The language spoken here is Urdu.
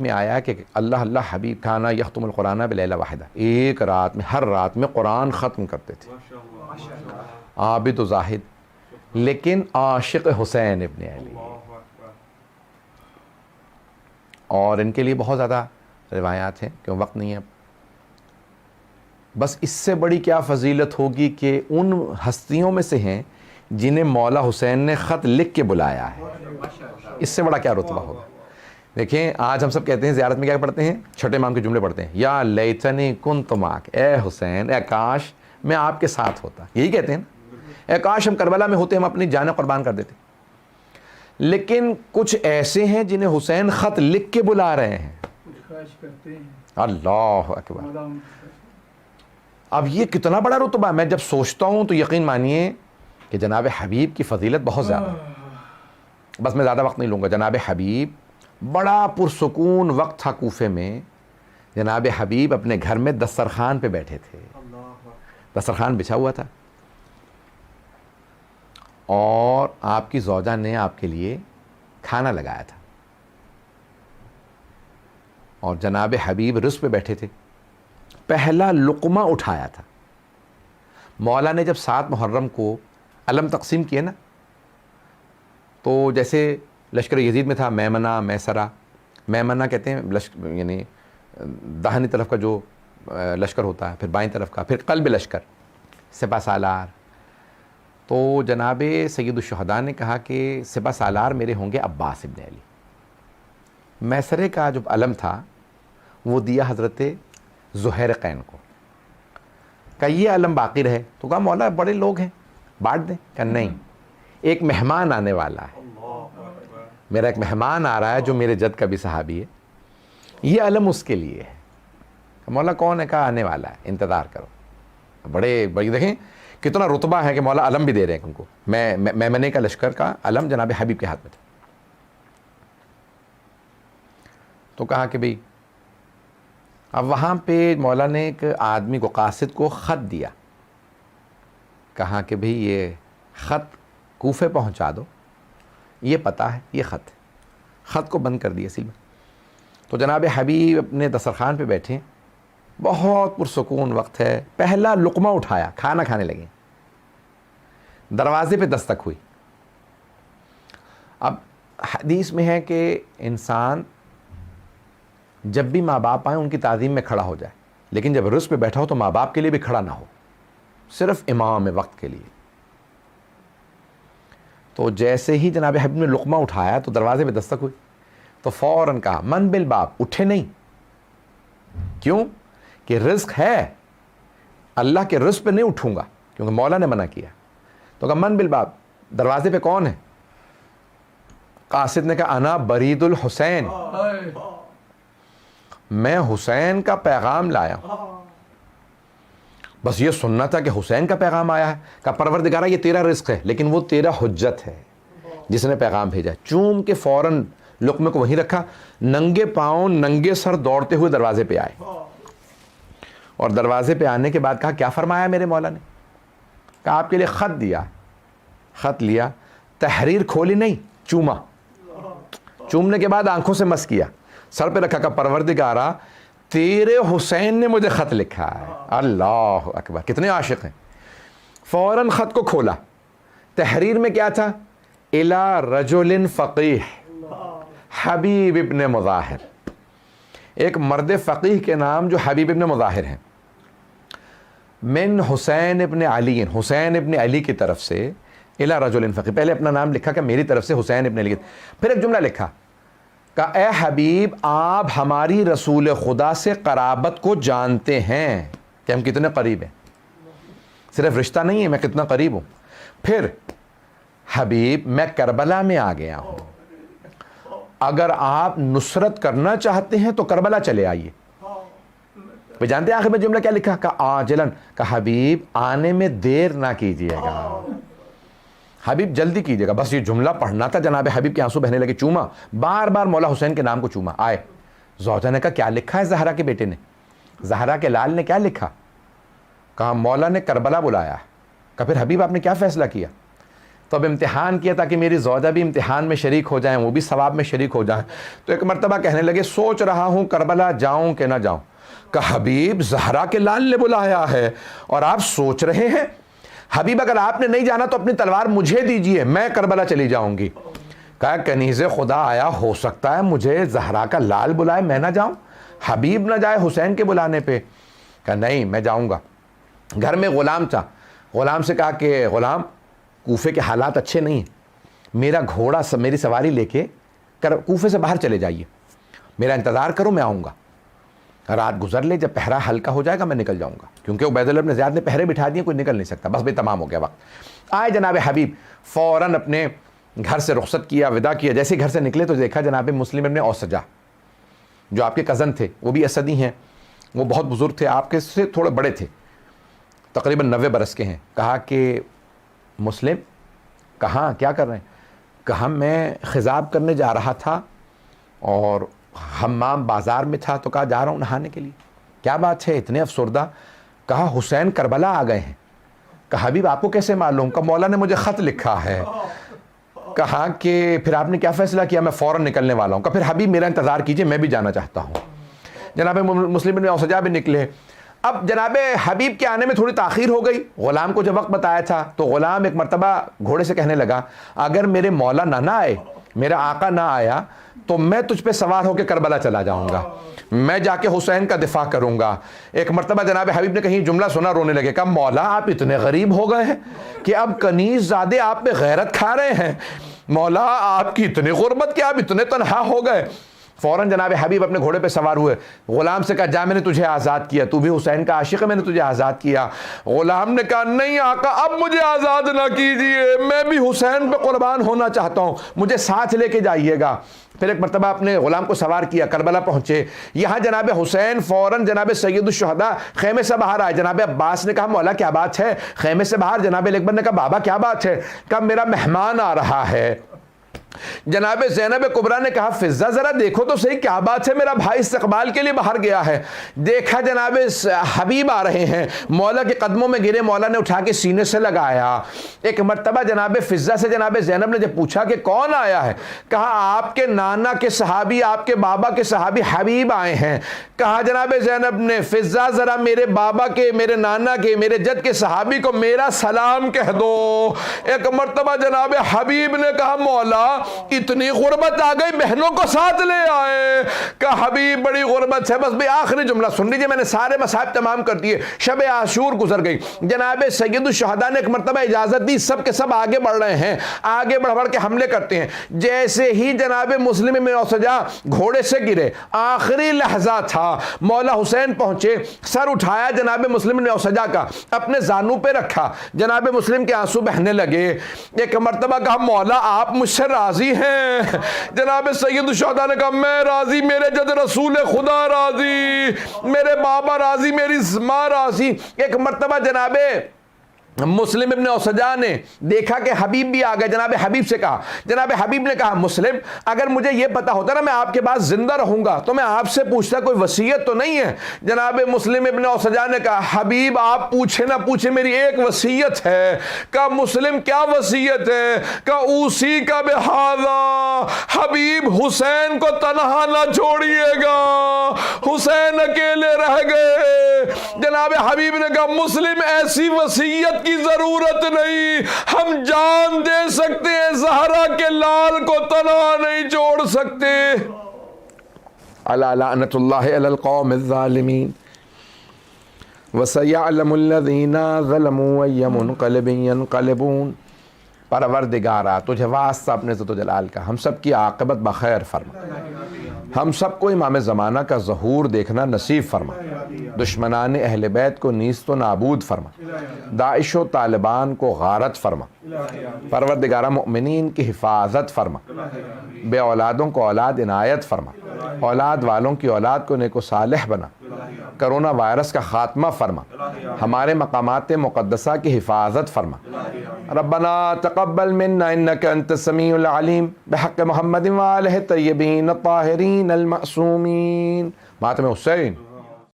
میں آیا کہ اللہ اللہ حبیب کھانا یختم القرآن بلیلہ واحدہ، ایک رات میں، ہر رات میں قرآن ختم کرتے تھے، عابد و زاہد لیکن عاشق حسین ابن علی. اور ان کے لیے بہت زیادہ روایات ہیں کہ وقت نہیں ہے. بس اس سے بڑی کیا فضیلت ہوگی کہ ان ہستیوں میں سے ہیں جنہیں مولا حسین نے خط لکھ کے بلایا ہے. اس سے بڑا کیا رتبہ ہوگا. دیکھیں آج ہم سب کہتے ہیں زیارت میں کیا پڑھتے ہیں، چھٹے امام کے جملے پڑھتے ہیں، یا لیتنی کنت معک، اے حسین، اے کاش میں آپ کے ساتھ ہوتا. یہی کہتے ہیں نا، اے کاش ہم کربلا میں ہوتے، ہم اپنی جانیں قربان کر دیتے. لیکن کچھ ایسے ہیں جنہیں حسین خط لکھ کے بلا رہے ہیں. اللہ اکبر. اب یہ کتنا بڑا رتبہ. میں جب سوچتا ہوں تو یقین مانیے کہ جناب حبیب کی فضیلت بہت زیادہ ہے. بس میں زیادہ وقت نہیں لوں گا. جناب حبیب بڑا پرسکون وقت تھا کوفے میں. جناب حبیب اپنے گھر میں دسترخوان پہ بیٹھے تھے، دسترخوان بچھا ہوا تھا، اور آپ کی زوجہ نے آپ کے لیے کھانا لگایا تھا، اور جناب حبیب رزق پہ بیٹھے تھے. پہلا لقمہ اٹھایا تھا. مولا نے جب 7 محرم کو علم تقسیم کیے نا، تو جیسے لشکر یزید میں تھا میمنہ، میسرہ. میمنہ کہتے ہیں یعنی داہنی طرف کا جو لشکر ہوتا ہے، پھر بائیں طرف کا، پھر قلب لشکر، سپہ سالار. تو جناب سید الشہداء نے کہا کہ سپہ سالار میرے ہوں گے عباس ابن علی. میسرے کا جو علم تھا وہ دیا حضرت زہیر قین کو. کہا یہ علم باقی رہے. تو کہا مولا بڑے لوگ ہیں، بانٹ دیں. کہا نہیں، ایک مہمان آنے والا ہے، میرا ایک مہمان آ رہا ہے جو میرے جد کا بھی صحابی ہے، یہ علم اس کے لیے ہے. مولا کون ہے؟ کہا آنے والا ہے، انتظار کرو. بڑے دیکھیں کتنا رتبہ ہے کہ مولا علم بھی دے رہے ہیں ان کو. میمنے کا لشکر کا علم جناب حبیب کے ہاتھ میں تھا. تو کہا کہ بھئی اب وہاں پہ مولا نے ایک آدمی کو، قاصد کو خط دیا. کہا کہ بھئی یہ خط کوفے پہنچا دو، یہ پتہ ہے، یہ خط ہے. خط کو بند کر دیا سیل میں. تو جناب حبیب اپنے دسترخوان پہ بیٹھے، بہت پرسکون وقت ہے. پہلا لقمہ اٹھایا، کھانا کھانے لگے. دروازے پہ دستک ہوئی. اب حدیث میں ہے کہ انسان جب بھی ماں باپ آئیں ان کی تعظیم میں کھڑا ہو جائے، لیکن جب رزق پہ بیٹھا ہو تو ماں باپ کے لیے بھی کھڑا نہ ہو، صرف امام وقت کے لیے. تو جیسے ہی جناب حبیب نے لقمہ اٹھایا تو دروازے پہ دستک ہوئی. تو فوراً کہا من بالباب، اٹھے نہیں. کیوں؟ کہ رزق ہے، اللہ کے رزق پہ نہیں اٹھوں گا کیونکہ مولا نے منع کیا. تو کہا من بالباب، دروازے پہ کون ہے؟ قاصد نے کہا انا برید الحسین، میں حسین کا پیغام لایا ہوں. بس یہ سننا تھا کہ حسین کا پیغام آیا ہے. کہا پروردگارہ یہ تیرا رزق ہے لیکن وہ تیرا حجت ہے جس نے پیغام بھیجا. چوم کے فوراً لقمے کو وہیں رکھا، ننگے پاؤں ننگے سر دوڑتے ہوئے دروازے پہ آئے. اور دروازے پہ آنے کے بعد کہا کیا فرمایا میرے مولا نے؟ کہا آپ کے لیے خط دیا. خط لیا، تحریر کھولی نہیں، چوما. چومنے کے بعد آنکھوں سے مس کیا، سر پہ رکھا. کہا پروردگارہ تیرے حسین نے مجھے خط لکھا ہے. اللہ اکبر، کتنے عاشق ہیں. فوراً خط کو کھولا. تحریر میں کیا تھا؟ الی رجل فقیہ حبیب ابن مظاہر، ایک مرد فقیہ کے نام جو حبیب ابن مظاہر ہیں، من حسین ابن علی، حسین ابن علی کی طرف سے، الی رجل فقیہ. پہلے اپنا نام لکھا کہ میری طرف سے حسین ابن علی. پھر ایک جملہ لکھا کہ اے حبیب آپ ہماری رسول خدا سے قرابت کو جانتے ہیں کہ ہم کتنے قریب ہیں. صرف رشتہ نہیں ہے، میں کتنا قریب ہوں. پھر حبیب میں کربلا میں آ گیا ہوں، اگر آپ نصرت کرنا چاہتے ہیں تو کربلا چلے آئیے. وہ جانتے ہیں آخر میں جملہ کیا لکھا؟ کہ آجلن، کہ حبیب آنے میں دیر نہ کیجیے گا، حبیب جلدی کیجیے گا. بس یہ جملہ پڑھنا تھا. جناب حبیب کے آنسو بہنے لگے. چوما، بار بار مولا حسین کے نام کو چوما. آئے زوجہ نے کہا کیا لکھا ہے زہرا کے بیٹے نے؟ زہرا کے لال نے کیا لکھا؟ کہا مولا نے کربلا بلایا. کہا پھر حبیب آپ نے کیا فیصلہ کیا؟ تو اب امتحان کیا تاکہ میری زوجہ بھی امتحان میں شریک ہو جائیں، وہ بھی ثواب میں شریک ہو جائیں۔ تو ایک مرتبہ کہنے لگے سوچ رہا ہوں کربلا جاؤں کہ نہ جاؤں۔ کہا حبیب زہرا کے لال نے بلایا ہے اور آپ سوچ رہے ہیں؟ حبیب اگر آپ نے نہیں جانا تو اپنی تلوار مجھے دیجئے، میں کربلا چلی جاؤں گی۔ کہا کنیز خدا آیا، ہو سکتا ہے مجھے زہرا کا لال بلائے میں نہ جاؤں، حبیب نہ جائے حسین کے بلانے پہ۔ کہا نہیں میں جاؤں گا۔ گھر میں غلام تھا، غلام سے کہا کہ غلام کوفے کے حالات اچھے نہیں ہیں، میرا گھوڑا میری سواری لے کے کوفے سے باہر چلے جائیے، میرا انتظار کرو میں آؤں گا۔ رات گزر لے، جب پہرا ہلکا ہو جائے گا میں نکل جاؤں گا، کیونکہ عبید اللہ بن زیاد نے پہرے بٹھا دیے، کوئی نکل نہیں سکتا۔ بس بھائی تمام ہو گیا وقت۔ آئے جناب حبیب، فوراً اپنے گھر سے رخصت کیا، وداع کیا۔ جیسے گھر سے نکلے تو دیکھا جناب مسلم ابن اوسجہ جو آپ کے کزن تھے، وہ بھی اسدی ہیں، وہ بہت بزرگ تھے، آپ کے سے تھوڑے بڑے تھے، تقریباً 90 برس کے ہیں۔ کہا کہ مسلم کہاں کیا کر رہے ہیں؟ کہا میں خضاب کرنے جا رہا تھا اور حمام بازار میں تھا، تو کہا جا رہا ہوں نہانے کے لیے۔ کیا بات ہے اتنے افسردہ؟ کہا حسین کربلا آ گئے ہیں۔ کہا حبیب آپ کو کیسے معلوم؟ کہا مولا نے مجھے خط لکھا ہے۔ کہا کہ پھر آپ نے کیا فیصلہ کیا؟ میں فوراً نکلنے والا ہوں۔ کہا پھر حبیب میرا انتظار کیجئے، میں بھی جانا چاہتا ہوں۔ جناب مسلم بن اوسجہ بھی نکلے۔ اب جناب حبیب کے آنے میں تھوڑی تاخیر ہو گئی، غلام کو جب وقت بتایا تھا تو غلام ایک مرتبہ گھوڑے سے کہنے لگا اگر میرے مولا نہ آئے، میرا آقا نہ آیا تو میں تجھ پہ سوار ہو کے کربلا چلا جاؤں گا، میں جا کے حسین کا دفاع کروں گا۔ ایک مرتبہ جناب حبیب نے کہیں جملہ سنا، رونے لگے۔ کہا مولا آپ اتنے غریب ہو گئے ہیں کہ اب کنیز زادے آپ پہ غیرت کھا رہے ہیں، مولا آپ کی اتنی غربت کہ آپ اتنے تنہا ہو گئے۔ فوراً جناب حبیب اپنے گھوڑے پہ سوار ہوئے، غلام سے کہا جا میں نے تجھے آزاد کیا، تو بھی حسین کا عاشق ہے، میں نے تجھے آزاد کیا۔ غلام نے کہا نہیں آقا اب مجھے آزاد نہ کیجیے، میں بھی حسین پہ قربان ہونا چاہتا ہوں، مجھے ساتھ لے کے جائیے گا۔ پھر ایک مرتبہ اپنے غلام کو سوار کیا، کربلا پہنچے۔ یہاں جناب حسین فوراً جناب سید الشہداء خیمے سے باہر آئے۔ جناب عباس نے کہا مولا کیا بات ہے؟ خیمے سے باہر جناب اکبر نے کہا بابا کیا بات ہے؟ کہا میرا مہمان آ رہا ہے۔ جناب زینب کبریٰ نے کہا فضہ ذرا دیکھو تو صحیح کیا بات ہے، میرا بھائی استقبال کے لیے باہر گیا ہے۔ دیکھا جناب حبیب آ رہے ہیں، مولا کے قدموں میں گرے، مولا نے اٹھا کے سینے سے لگایا۔ ایک مرتبہ جناب فضہ سے جناب زینب نے جب پوچھا کہ کون آیا ہے، کہا آپ کے نانا کے صحابی، آپ کے بابا کے صحابی حبیب آئے ہیں۔ کہا جناب زینب نے فضہ ذرا میرے بابا کے، میرے نانا کے، میرے جد کے صحابی کو میرا سلام کہہ دو۔ ایک مرتبہ جناب حبیب نے کہا مولا اتنی غربت آ گئی، بہنوں کو ساتھ لے آئے۔ کہا حبیب بڑی غربت ہے، بس بھی آخری جملہ سن لیجئے، میں نے سارے مصائب تمام کر دیے۔ شب عاشور گزر گئی، جناب سید الشہداء نے ایک مرتبہ اجازت دی، سب کے سب آگے بڑھ رہے ہیں، آگے بڑھ کے حملے کرتے ہیں۔ جیسے ہی جناب مسلم بن اوسجہ گھوڑے سے گرے، آخری لحظہ تھا، مولا حسین پہنچے، سر اٹھایا جناب مسلم بن اوسجہ کا، اپنے زانو پہ رکھا، جناب مسلم کے آنسو بہنے لگے۔ ایک مرتبہ کہا مولا آپ مجھ سے راضی ہیں؟ جناب سید الشہداء نے کہا میں راضی، میرے جد رسول خدا راضی، میرے بابا راضی، میری ماں راضی۔ ایک مرتبہ جناب مسلم ابن اوسجہ نے دیکھا کہ حبیب بھی آ گئے، جناب حبیب سے کہا، جناب حبیب نے کہا مسلم اگر مجھے یہ پتا ہوتا نا میں آپ کے بعد زندہ رہوں گا تو میں آپ سے پوچھتا کوئی وصیت تو نہیں ہے۔ جناب مسلم ابن اوسجہ نے کہا حبیب آپ پوچھے نہ پوچھے میری ایک وصیت ہے۔ کہا مسلم کیا وصیت ہے؟ کہا اوصی کا بہذا، حبیب حسین کو تنہا نہ چھوڑیے گا، حسین اکیلے رہ گئے۔ جناب حبیب نے کہا مسلم ایسی وصیت کی ضرورت نہیں، ہم جان دے سکتے ہیں، زہرا کے لال کو تنہا نہیں چھوڑ سکتے۔ الا لعنت اللہ علی القوم الظالمین وسیعلم الذین ظلموا ای منقلب ینقلبون۔ پروردگارا تجھے واسطہ اپنے ذات و جلال کا ہم سب کی عاقبت بخیر فرما، ہم سب کو امام زمانہ کا ظہور دیکھنا نصیب فرما، دشمنان اہل بیت کو نیست و نابود فرما، داعش و طالبان کو غارت فرما، پروردگارہ مؤمنین کی حفاظت فرما، بے اولادوں کو اولاد عنایت فرما، اولاد والوں کی اولاد کو نیک و صالح بنا، کرونا وائرس کا خاتمہ فرما، ہمارے مقامات مقدسہ کی حفاظت فرما۔ ربنا تقبل منا انک انت السمیع العلیم بحق محمد وآلہ الطیبین الطاہرین المعصومین۔ ماتم حسین۔